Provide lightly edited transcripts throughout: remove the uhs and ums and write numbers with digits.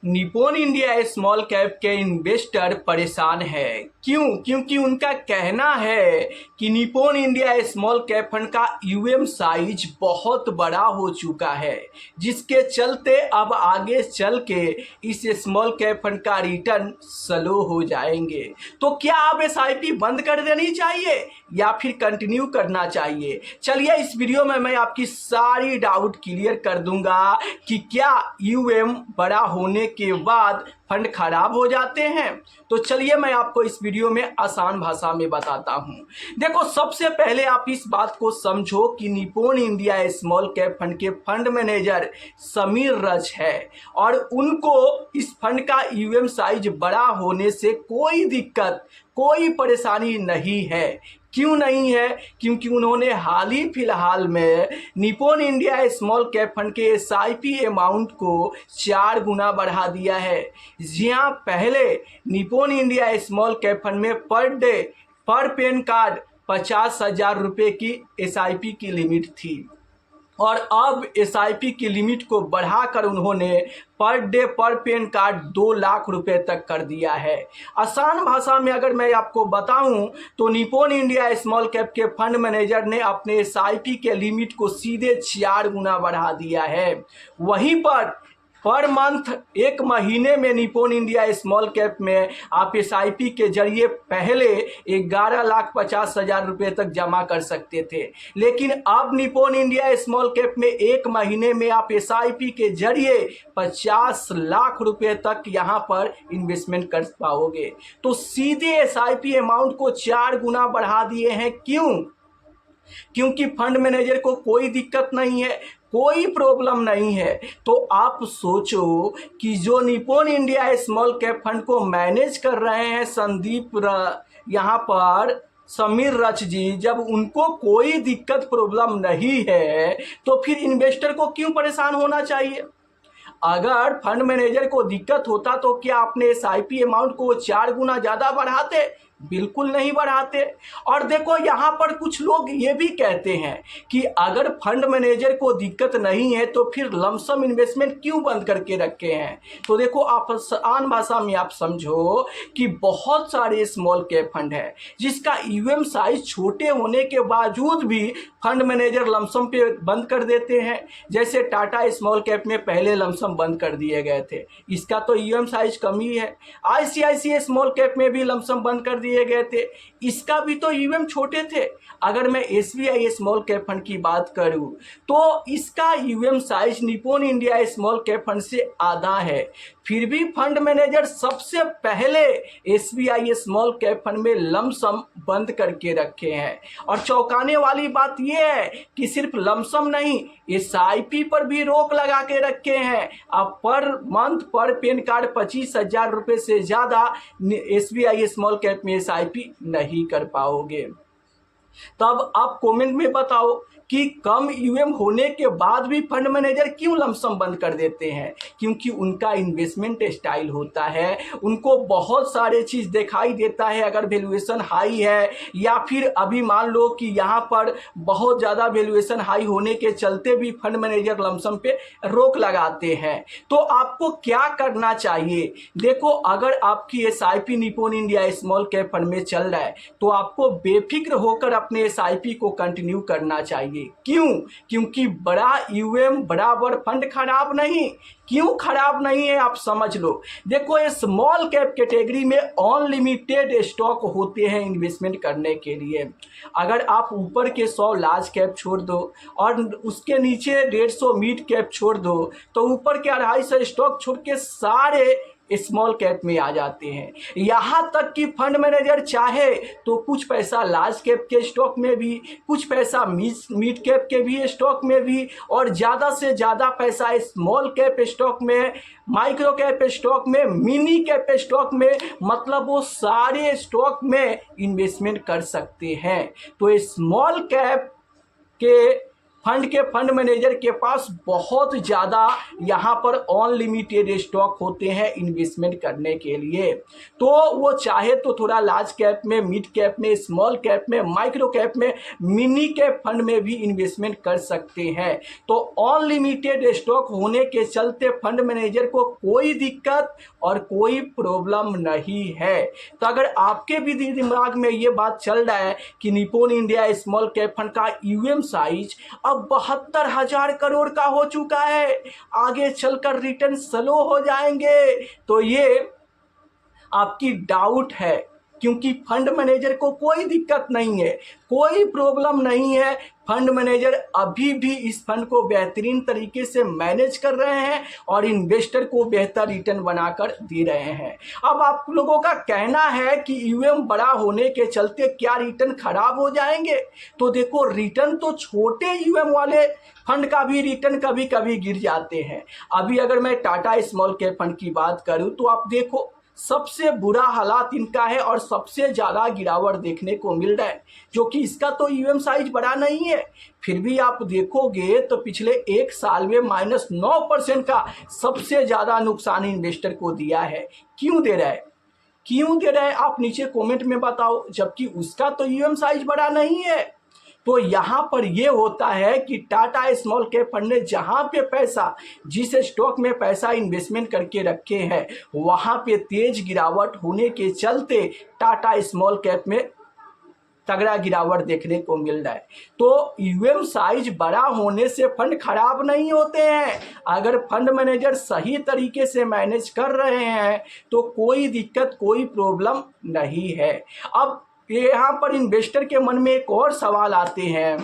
Nippon India small cap के investor परेशान है। क्यों? क्योंकि उनका कहना है कि Nippon India small cap fund का यूएम साइज बहुत बड़ा हो चुका है, जिसके चलते अब आगे चल के इस स्मॉल कैप फंड का रिटर्न स्लो हो जाएंगे। तो क्या अब एसआईपी बंद कर देनी चाहिए या फिर कंटिन्यू करना चाहिए? चलिए इस वीडियो में मैं आपकी सारी डाउट क्लियर कर दूंगा कि क्या यूएम बड़ा होने के बाद फंड खराब हो जाते हैं। तो चलिए मैं आपको इस वीडियो में आसान भाषा में बताता हूं। देखो, सबसे पहले आप इस बात को समझो कि Nippon India small cap fund के फंड मैनेजर समीर रच है और उनको इस फंड का यूएम साइज बड़ा होने से कोई दिक्कत, कोई परेशानी नहीं है। क्यों नहीं है? क्योंकि उन्होंने हाल ही फिलहाल में Nippon India small cap fund के एसआईपी अमाउंट को 4 गुना बढ़ा दिया है। जी हाँ, पहले Nippon India small cap fund में पर डे पर पैन कार्ड 50,000 रुपये की एसआईपी की लिमिट थी और अब एसआईपी की लिमिट को बढ़ाकर उन्होंने पर डे पर पैन कार्ड 2 लाख रुपए तक कर दिया है। आसान भाषा में अगर मैं आपको बताऊं तो निप्पॉन इंडिया स्मॉल कैप के फंड मैनेजर ने अपने एसआईपी के लिमिट को सीधे 4 गुना बढ़ा दिया है। वहीं पर मंथ, एक महीने में निप्पॉन इंडिया स्मॉल कैप में आप एसआईपी के जरिए पहले 11,50,000 रुपये तक जमा कर सकते थे, लेकिन अब निप्पॉन इंडिया स्मॉल कैप में एक महीने में आप एसआईपी के जरिए 50 लाख रुपये तक यहां पर इन्वेस्टमेंट कर पाओगे। तो सीधे एसआईपी अमाउंट को 4 गुना बढ़ा दिए हैं। क्यों? क्योंकि फंड मैनेजर को कोई दिक्कत नहीं है, कोई प्रॉब्लम नहीं है। तो आप सोचो कि जो Nippon India small cap fund को मैनेज कर रहे हैं यहाँ पर समीर रच जी, जब उनको कोई दिक्कत प्रॉब्लम नहीं है तो फिर इन्वेस्टर को क्यों परेशान होना चाहिए? अगर फंड मैनेजर को दिक्कत होता तो क्या अपने एसआईपी अमाउंट को 4 गुना ज़्यादा बढ़ाते? बिल्कुल नहीं बढ़ाते। और देखो, यहाँ पर कुछ लोग ये भी कहते हैं कि अगर फंड मैनेजर को दिक्कत नहीं है तो फिर लमसम इन्वेस्टमेंट क्यों बंद करके रखे हैं? तो देखो, आप आसान भाषा में आप समझो कि बहुत सारे स्मॉल कैप फंड है जिसका यूएम साइज छोटे होने के बावजूद भी फंड मैनेजर लमसम पे बंद कर देते हैं। जैसे टाटा स्मॉल कैप में पहले लमसम बंद कर दिए गए थे, इसका तो यूएम साइज कम ही है। आईसीआईसीआई स्मॉल कैप में भी लमसम बंद कर दिए गए थे, इसका भी तो यूएम छोटे थे। अगर मैं एसबीआई स्मॉल कैप फंड की बात करूं तो इसका UM size Nippon India small cap fund से आधा है, फिर भी फंड मैनेजर सबसे पहले एसबीआई स्मॉल कैप फंड में लमसम बंद करके रखे हैं। और चौंकाने वाली बात यह है कि सिर्फ लमसम नहीं, एसआईपी पर भी रोक लगा के रखे हैं। अब पर मंथ पर पैन कार्ड 25,000 रुपये से ज़्यादा एसबीआई स्मॉल कैप में एसआईपी नहीं कर पाओगे। तब आप कमेंट में बताओ कि कम यूएम होने के बाद भी फंड मैनेजर क्यों लमसम बंद कर देते हैं? क्योंकि उनका इन्वेस्टमेंट स्टाइल होता है, उनको बहुत सारे चीज़ दिखाई देता है। अगर वैल्यूएशन हाई है या फिर अभी मान लो कि यहाँ पर बहुत ज़्यादा वैल्यूएशन हाई होने के चलते भी फंड मैनेजर लमसम पे रोक लगाते हैं। तो आपको क्या करना चाहिए? देखो, अगर आपकी SIP Nippon India small cap fund में चल रहा है तो आपको बेफिक्र होकर अपने एसआईपी को कंटिन्यू करना चाहिए। क्यों? क्योंकि बड़ा यूएम बराबर फंड खराब नहीं। क्यों खराब नहीं है आप समझ लो। देखो, ये स्मॉल कैप कैटेगरी में अनलिमिटेड स्टॉक होते हैं इन्वेस्टमेंट करने के लिए। अगर आप ऊपर के 100 लार्ज कैप छोड़ दो और उसके नीचे 150 मिड कैप छोड़ दो तो ऊपर के 250 स्टॉक छोड़ के सारे स्मॉल कैप में आ जाते हैं। यहाँ तक कि फंड मैनेजर चाहे तो कुछ पैसा लार्ज कैप के स्टॉक में भी, कुछ पैसा मिड कैप के भी स्टॉक में भी, और ज़्यादा से ज़्यादा पैसा स्मॉल कैप स्टॉक में, माइक्रो कैप स्टॉक में, मिनी कैप स्टॉक में, मतलब वो सारे स्टॉक में इन्वेस्टमेंट कर सकते हैं। तो स्मॉल कैप के फंड मैनेजर के पास बहुत ज़्यादा यहाँ पर अनलिमिटेड स्टॉक होते हैं इन्वेस्टमेंट करने के लिए। तो वो चाहे तो थोड़ा लार्ज कैप में, मिड कैप में, स्मॉल कैप में, माइक्रो कैप में, मिनी कैप फंड में भी इन्वेस्टमेंट कर सकते हैं। तो अनलिमिटेड स्टॉक होने के चलते फंड मैनेजर को कोई दिक्कत और कोई प्रॉब्लम नहीं है। तो अगर आपके भी दिमाग में ये बात चल रहा है कि Nippon India small cap fund का यूएम साइज अब 72,000 करोड़ का हो चुका है, आगे चलकर रिटर्न स्लो हो जाएंगे, तो ये आपकी डाउट है, क्योंकि फंड मैनेजर को कोई दिक्कत नहीं है, कोई प्रॉब्लम नहीं है। फंड मैनेजर अभी भी इस फंड को बेहतरीन तरीके से मैनेज कर रहे हैं और इन्वेस्टर को बेहतर रिटर्न बनाकर दे रहे हैं। अब आप लोगों का कहना है कि यूएम बड़ा होने के चलते क्या रिटर्न खराब हो जाएंगे? तो देखो, रिटर्न तो छोटे यूएम वाले फंड का भी रिटर्न कभी कभी गिर जाते हैं। अभी अगर मैं टाटा स्मॉल कैप फंड की बात करूं तो आप देखो, सबसे बुरा हालात इनका है और सबसे ज़्यादा गिरावट देखने को मिल रहा है, जो कि इसका तो यूएम साइज बड़ा नहीं है। फिर भी आप देखोगे तो पिछले एक साल में -9% का सबसे ज़्यादा नुकसान इन्वेस्टर को दिया है। क्यों दे रहा है, क्यों दे रहा है, आप नीचे कमेंट में बताओ, जबकि उसका तो यूएम साइज बड़ा नहीं है। तो यहाँ पर ये होता है कि टाटा स्मॉल कैप फंड ने जहाँ पे पैसा, जिस स्टॉक में पैसा इन्वेस्टमेंट करके रखे हैं, वहाँ पे तेज गिरावट होने के चलते टाटा स्मॉल कैप में तगड़ा गिरावट देखने को मिल रहा है। तो यूएम साइज बड़ा होने से फंड खराब नहीं होते हैं। अगर फंड मैनेजर सही तरीके से मैनेज कर रहे हैं तो कोई दिक्कत, कोई प्रॉब्लम नहीं है। अब यहाँ पर इन्वेस्टर के मन में एक और सवाल आते हैं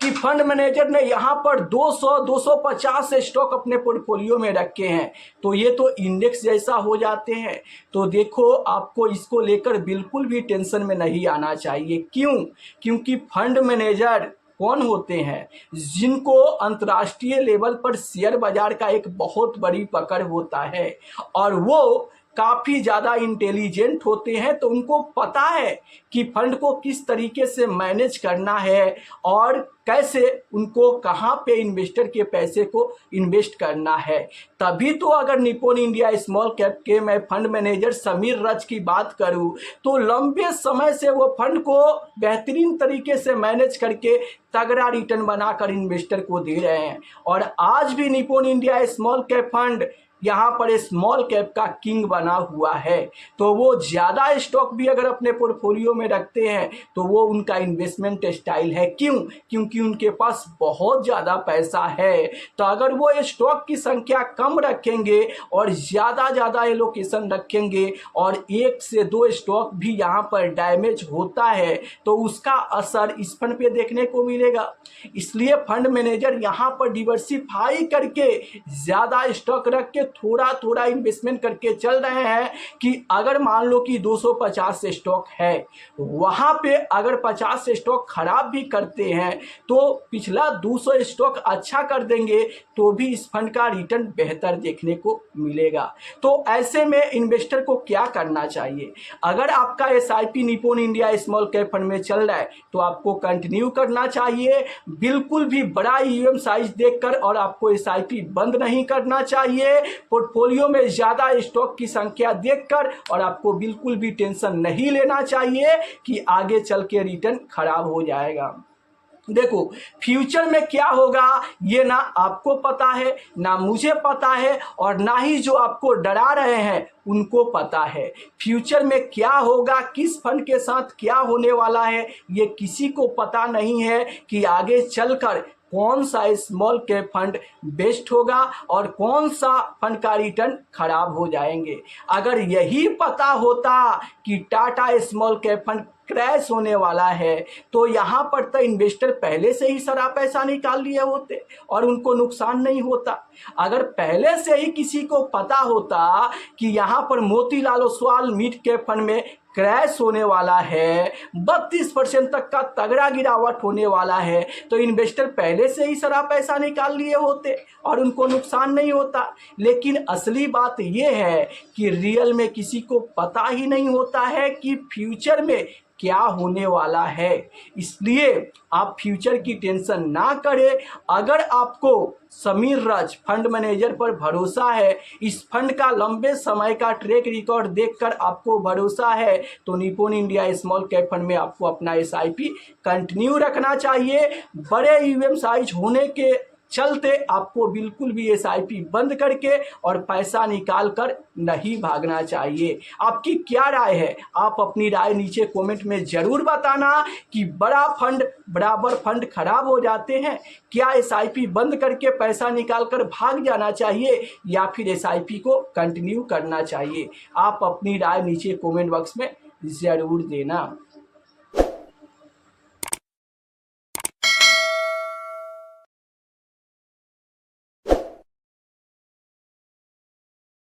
कि फंड मैनेजर ने यहाँ पर 200-250 स्टॉक अपने पोर्टफोलियो में रखे हैं, तो ये तो इंडेक्स जैसा हो जाते हैं। तो देखो, आपको इसको लेकर बिल्कुल भी टेंशन में नहीं आना चाहिए। क्यों? क्योंकि फंड मैनेजर कौन होते हैं? जिनको अंतर्राष्ट्रीय लेवल पर शेयर बाजार का एक बहुत बड़ी पकड़ होता है और वो काफ़ी ज़्यादा इंटेलिजेंट होते हैं। तो उनको पता है कि फंड को किस तरीके से मैनेज करना है और कैसे उनको कहाँ पे इन्वेस्टर के पैसे को इन्वेस्ट करना है। तभी तो अगर निप्पॉन इंडिया स्मॉल कैप के मैं फंड मैनेजर समीर रज की बात करूं तो लंबे समय से वो फंड को बेहतरीन तरीके से मैनेज करके तगड़ा रिटर्न बनाकर इन्वेस्टर को दे रहे हैं। और आज भी Nippon India small cap fund यहाँ पर स्मॉल कैप का किंग बना हुआ है। तो वो ज़्यादा स्टॉक भी अगर अपने पोर्टफोलियो में रखते हैं तो वो उनका इन्वेस्टमेंट स्टाइल है। क्यों? क्योंकि उनके पास बहुत ज़्यादा पैसा है। तो अगर वो स्टॉक की संख्या कम रखेंगे और ज़्यादा एलोकेशन रखेंगे और 1 से 2 स्टॉक भी यहाँ पर डैमेज होता है तो उसका असर इस फंड पे देखने को मिलेगा। इसलिए फंड मैनेजर यहाँ पर डिवर्सिफाई करके ज़्यादा स्टॉक रख के थोड़ा इन्वेस्टमेंट करके चल रहे हैं कि अगर मान लो कि 250 स्टॉक है, वहां पे अगर 50 स्टॉक खराब भी करते हैं तो पिछला 200 स्टॉक अच्छा कर देंगे तो भी इस फंड का रिटर्न बेहतर देखने को मिलेगा। तो ऐसे में इन्वेस्टर को क्या करना चाहिए? अगर आपका SIP Nippon India small cap fund में चल रहा है तो आपको कंटिन्यू करना चाहिए, बिल्कुल भी बड़ा यूएम साइज देखकर, और आपको एसआईपी बंद नहीं करना चाहिए पोर्टफोलियो में ज़्यादा स्टॉक की संख्या देखकर, और आपको बिल्कुल भी टेंशन नहीं लेना चाहिए कि आगे चल के रिटर्न खराब हो जाएगा। देखो, फ्यूचर में क्या होगा ये ना आपको पता है, ना मुझे पता है, और ना ही जो आपको डरा रहे हैं उनको पता है। फ्यूचर में क्या होगा, किस फंड के साथ क्या होने वाला है, ये किसी को पता नहीं है कि आगे चलकर कौन सा स्मॉल कैप फंड बेस्ट होगा और कौन सा फंड का रिटर्न खराब हो जाएंगे। अगर यही पता होता कि Tata small cap fund crash होने वाला है तो यहाँ पर तो इन्वेस्टर पहले से ही सारा पैसा निकाल लिए होते और उनको नुकसान नहीं होता। अगर पहले से ही किसी को पता होता कि यहाँ पर Motilal Oswal mid cap fund में क्रैश होने वाला है, 32% तक का तगड़ा गिरावट होने वाला है, तो इन्वेस्टर पहले से ही सारा पैसा निकाल लिए होते और उनको नुकसान नहीं होता। लेकिन असली बात यह है कि रियल में किसी को पता ही नहीं होता है कि फ्यूचर में क्या होने वाला है। इसलिए आप फ्यूचर की टेंशन ना करें। अगर आपको समीर रज फंड मैनेजर पर भरोसा है, इस फंड का लंबे समय का ट्रैक रिकॉर्ड देखकर आपको भरोसा है, तो Nippon India small cap fund में आपको अपना एसआईपी कंटिन्यू रखना चाहिए। बड़े यूएम साइज होने के चलते आपको बिल्कुल भी एसआईपी बंद करके और पैसा निकाल कर नहीं भागना चाहिए। आपकी क्या राय है? आप अपनी राय नीचे कमेंट में ज़रूर बताना कि बड़ा फंड बराबर फंड खराब हो जाते हैं। क्या एसआईपी बंद करके पैसा निकाल कर भाग जाना चाहिए या फिर एसआईपी को कंटिन्यू करना चाहिए? आप अपनी राय नीचे कमेंट बॉक्स में ज़रूर देना।